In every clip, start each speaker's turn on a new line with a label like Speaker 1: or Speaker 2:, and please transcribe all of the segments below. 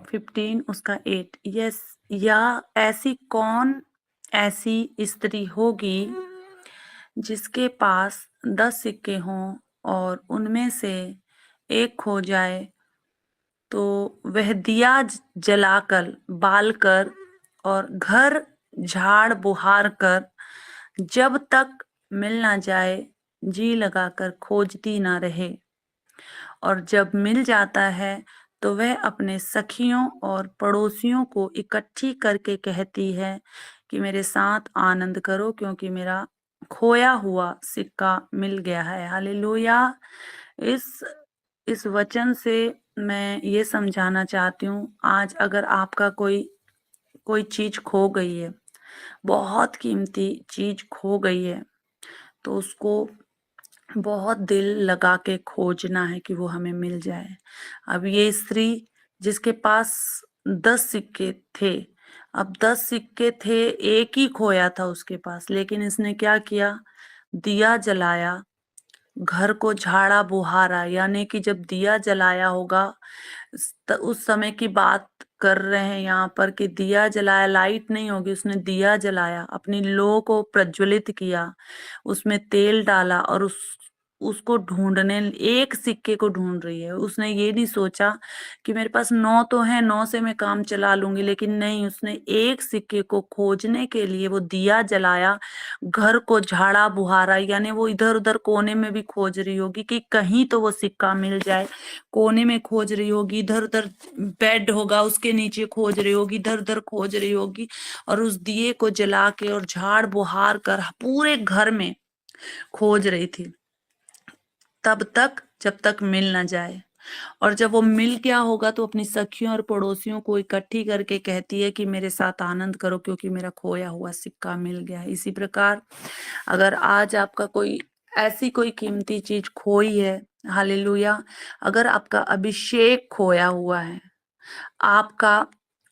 Speaker 1: 15 उसका 8। यस, या ऐसी कौन ऐसी स्त्री होगी जिसके पास 10 सिक्के हों और उनमें से एक खो जाए तो वह दिया जलाकर बालकर और घर झाड़ बुहार कर जब तक मिल ना जाए जी लगाकर खोजती ना रहे, और जब मिल जाता है तो वह अपने सखियों और पड़ोसियों को इकट्ठी करके कहती है कि मेरे साथ आनंद करो क्योंकि मेरा खोया हुआ सिक्का मिल गया है। हालेलुया। इस इस वचन से मैं ये समझाना चाहती हूँ, आज अगर आपका कोई कोई चीज खो गई है, बहुत कीमती चीज खो गई है, तो उसको बहुत दिल लगा के खोजना है कि वो हमें मिल जाए। अब ये स्त्री जिसके पास 10 सिक्के थे, अब 10 सिक्के थे, एक ही खोया था उसके पास, लेकिन इसने क्या किया? दिया जलाया, घर को झाड़ा बुहारा, यानी कि जब दिया जलाया होगा उस समय की बात कर रहे हैं यहाँ पर कि दिया जलाया, लाइट नहीं होगी, उसने दिया जलाया, अपनी लौ को प्रज्वलित किया, उसमें तेल डाला और उसको ढूंढने, एक सिक्के को ढूंढ रही है। उसने ये नहीं सोचा कि मेरे पास 9 तो है, 9 से मैं काम चला लूंगी, लेकिन नहीं, उसने एक सिक्के को खोजने के लिए वो दिया जलाया, घर को झाड़ा बुहारा, यानी वो इधर उधर कोने में भी खोज रही होगी कि कहीं तो वो सिक्का मिल जाए, कोने में खोज रही होगी, इधर उधर बेड होगा उसके नीचे खोज रही होगी, इधर उधर खोज रही होगी, और उस दिए को जला के और झाड़ बुहार कर पूरे घर में खोज रही थी, तब तक जब तक मिल ना जाए। और जब वो मिल गया होगा तो अपनी सखियों और पड़ोसियों को इकट्ठी करके कहती है कि मेरे साथ आनंद करो क्योंकि मेरा खोया हुआ सिक्का मिल गया है। इसी प्रकार अगर आज आपका कोई ऐसी कोई कीमती चीज खोई है, हालेलुया, अगर आपका अभिषेक खोया हुआ है, आपका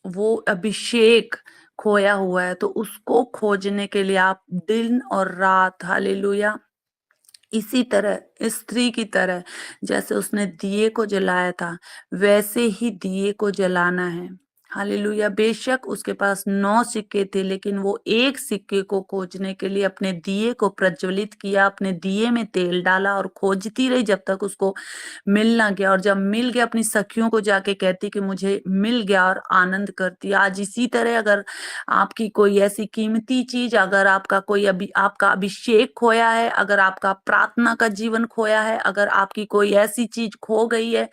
Speaker 1: वो अभिषेक खोया हुआ है, तो उसको खोजने के लिए आप दिन और रात, हालेलुया, इसी तरह इस स्त्री की तरह जैसे उसने दिए को जलाया था वैसे ही दिए को जलाना है। हालेलुया। बेशक उसके पास 9 सिक्के थे, लेकिन वो एक सिक्के को खोजने के लिए अपने दिए को प्रज्वलित किया, अपने दिए में तेल डाला और खोजती रही जब तक उसको मिल ना गया। और जब मिल गया अपनी सखियों को जाके कहती कि मुझे मिल गया, और आनंद करती। आज इसी तरह अगर आपकी कोई ऐसी कीमती चीज, अगर आपका कोई आपका अभिषेक खोया है, अगर आपका प्रार्थना का जीवन खोया है, अगर आपकी कोई ऐसी चीज खो गई है,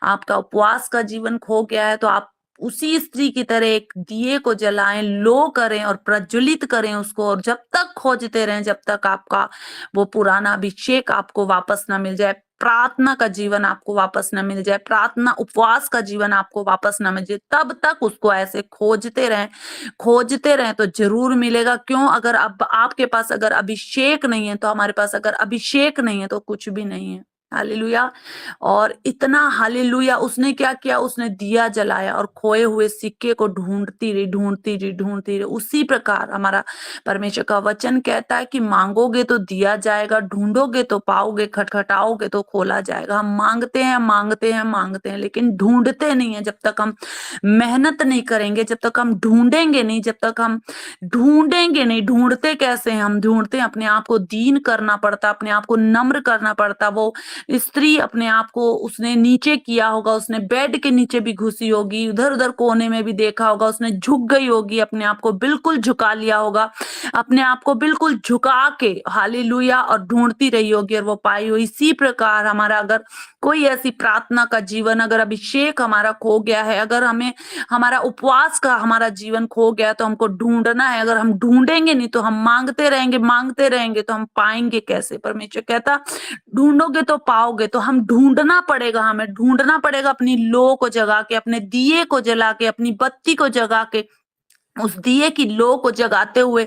Speaker 1: आपका उपवास का जीवन खो गया है, तो आप उसी स्त्री की तरह एक दिए को जलाएं, लो करें और प्रज्वलित करें उसको, और जब तक खोजते रहें जब तक आपका वो पुराना अभिषेक आपको वापस ना मिल जाए, प्रार्थना का जीवन आपको वापस न मिल जाए, प्रार्थना उपवास का जीवन आपको वापस न मिल जाए, तब तक उसको ऐसे खोजते रहें तो जरूर मिलेगा। क्यों? अगर अब आपके पास अगर अभिषेक नहीं है तो हमारे पास अगर अभिषेक नहीं है तो कुछ भी नहीं है। हालेलुया। और इतना हालेलुया, उसने क्या किया? उसने दिया जलाया और खोए हुए सिक्के को ढूंढती रही। उसी प्रकार हमारा परमेश्वर का वचन कहता है कि मांगोगे तो दिया जाएगा, ढूंढोगे तो पाओगे, खटखटाओगे तो खोला जाएगा। हम मांगते हैं, लेकिन ढूंढते नहीं है। जब तक हम मेहनत नहीं करेंगे, जब तक हम ढूंढेंगे नहीं, ढूंढते कैसे हैं? हम ढूंढते हैं, अपने आप को दीन करना पड़ता, अपने आप को नम्र करना पड़ता। वो स्त्री अपने आप को उसने नीचे किया होगा, उसने बेड के नीचे भी घुसी होगी, उधर उधर कोने में भी देखा होगा, उसने झुक गई होगी, अपने आप को बिल्कुल झुका लिया होगा, अपने आप को बिल्कुल झुका के, हालेलुया, और ढूंढती रही होगी और वो पाई हो। इसी प्रकार हमारा अगर कोई ऐसी प्रार्थना का जीवन, अगर अभिषेक हमारा खो गया है, अगर हमें हमारा उपवास का हमारा जीवन खो गया है, तो हमको ढूंढना है। अगर हम ढूंढेंगे नहीं तो हम मांगते रहेंगे तो हम पाएंगे कैसे? परमेश्वर कहता ढूंढोगे तो पाओगे। तो हम ढूंढना पड़ेगा, हमें ढूंढना पड़ेगा, अपनी लो को जगा के, अपने दिए को जला के, अपनी बत्ती को जगा के, उस दिए की लो को जगाते हुए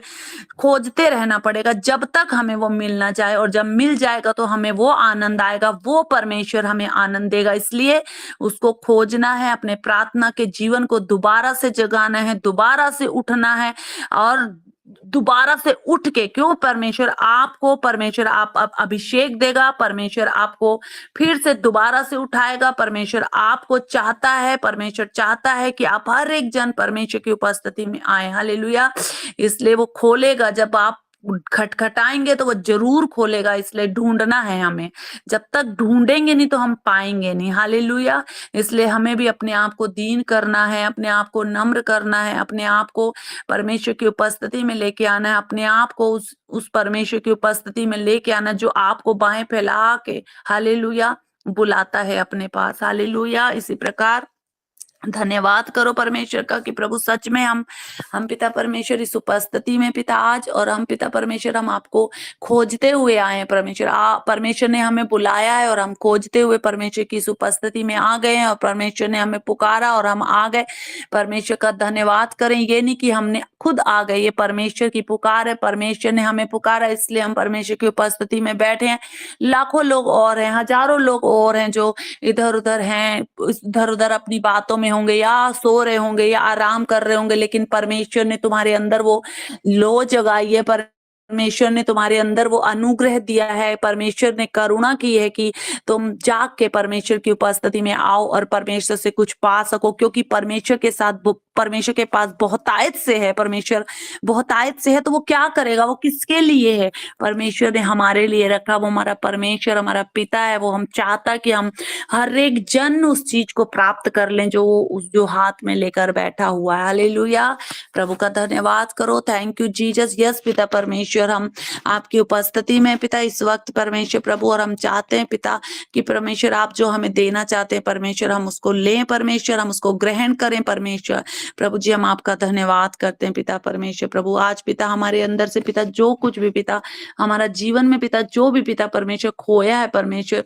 Speaker 1: खोजते रहना पड़ेगा जब तक हमें वो मिल ना जाए। और जब मिल जाएगा तो हमें वो आनंद आएगा, वो परमेश्वर हमें आनंद देगा। इसलिए उसको खोजना है, अपने प्रार्थना के जीवन को दोबारा से जगाना है, दोबारा से उठना है, और दोबारा से उठ के, क्यों परमेश्वर आप अभिषेक देगा, परमेश्वर आपको फिर से दोबारा से उठाएगा, परमेश्वर चाहता है कि आप हर एक जन परमेश्वर की उपस्थिति में आए। हालेलुया। इसलिए वो खोलेगा, जब आप खटखटाएंगे तो वो जरूर खोलेगा, इसलिए ढूंढना है हमें। जब तक ढूंढेंगे नहीं तो हम पाएंगे नहीं। हालेलुया। इसलिए हमें भी अपने आप को दीन करना है, अपने आप को नम्र करना है, अपने आप को परमेश्वर की उपस्थिति में लेके आना है, अपने आप को उस परमेश्वर की उपस्थिति में लेके आना जो आपको बाहें फैला के हालेलुया बुलाता है अपने पास। हालेलुया। इसी प्रकार धन्यवाद करो परमेश्वर का कि प्रभु सच में हम पिता परमेश्वर इस उपस्थिति में पिता आज, और हम पिता परमेश्वर हम आपको खोजते हुए आए हैं परमेश्वर। परमेश्वर ने हमें बुलाया है और हम खोजते हुए परमेश्वर की इस उपस्थिति में आ गए हैं, और परमेश्वर ने हमें पुकारा और हम आ गए। परमेश्वर का धन्यवाद करें। ये नहीं कि हमने खुद आ गए, ये परमेश्वर की पुकार है, परमेश्वर ने हमें पुकारा, इसलिए हम परमेश्वर की उपस्थिति में बैठे हैं। लाखों लोग और हैं, हजारों लोग और हैं जो इधर उधर हैं, इधर उधर अपनी बातों में होंगे, या सो रहे होंगे, या आराम कर रहे होंगे, लेकिन परमेश्वर ने तुम्हारे अंदर वो लो जगाई है, परमेश्वर ने तुम्हारे अंदर वो अनुग्रह दिया है, परमेश्वर ने करुणा की है कि तुम जाग के परमेश्वर की उपस्थिति में आओ और परमेश्वर से कुछ पा सको, क्योंकि परमेश्वर के पास बहुतायत से है। परमेश्वर बहुतायत से है तो वो क्या करेगा, वो किसके लिए है? परमेश्वर ने हमारे लिए रखा। वो हमारा परमेश्वर, हमारा पिता है। वो हम चाहता कि हम हर एक जन उस चीज को प्राप्त कर लें जो हाथ में लेकर बैठा हुआ है। हालेलुया। प्रभु का धन्यवाद करो। Thank you Jesus. यस पिता परमेश्वर, हम आपकी उपस्थिति में पिता इस वक्त परमेश्वर प्रभु, और हम चाहते हैं पिता कि परमेश्वर आप जो हमें देना चाहते हैं परमेश्वर, हम उसको लें परमेश्वर, हम उसको ग्रहण करें परमेश्वर। प्रभु जी हम आपका धन्यवाद करते हैं पिता परमेश्वर प्रभु। आज पिता हमारे अंदर से पिता जो कुछ भी पिता हमारा जीवन में पिता जो भी पिता परमेश्वर खोया है परमेश्वर,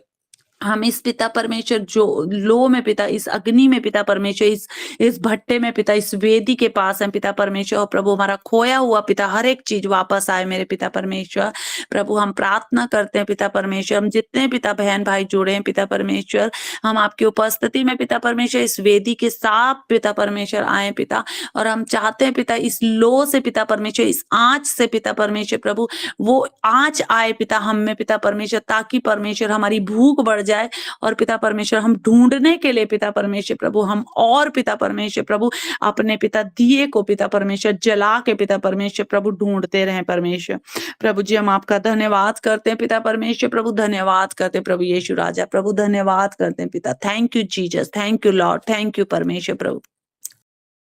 Speaker 1: हम इस पिता परमेश्वर जो लो में पिता, इस अग्नि में पिता परमेश्वर, इस भट्टे में पिता, इस वेदी के पास है पिता परमेश्वर। और प्रभु हमारा खोया हुआ पिता हर एक चीज वापस आए मेरे पिता परमेश्वर। प्रभु हम प्रार्थना करते हैं पिता परमेश्वर, हम जितने पिता बहन भाई जुड़े हैं पिता परमेश्वर, हम आपकी उपस्थिति में पिता परमेश्वर इस वेदी के साथ पिता परमेश्वर आए पिता, और हम चाहते हैं पिता इस लो से पिता परमेश्वर, इस आंच से पिता परमेश्वर प्रभु, वो आंच आए पिता हम में पिता परमेश्वर, ताकि परमेश्वर हमारी भूख बढ़ जाए, और पिता परमेश्वर हम ढूंढने के लिए पिता परमेश्वर प्रभु, हम और पिता परमेश्वर प्रभु अपने पिता दिए को पिता परमेश्वर जला के पिता परमेश्वर प्रभु ढूंढते रहे परमेश्वर। प्रभु जी हम आपका धन्यवाद करते हैं पिता परमेश्वर प्रभु, धन्यवाद करते हैं प्रभु यीशु राजा प्रभु, धन्यवाद करते हैं पिता। Thank you Jesus, thank you Lord, thank you परमेश्वर प्रभु।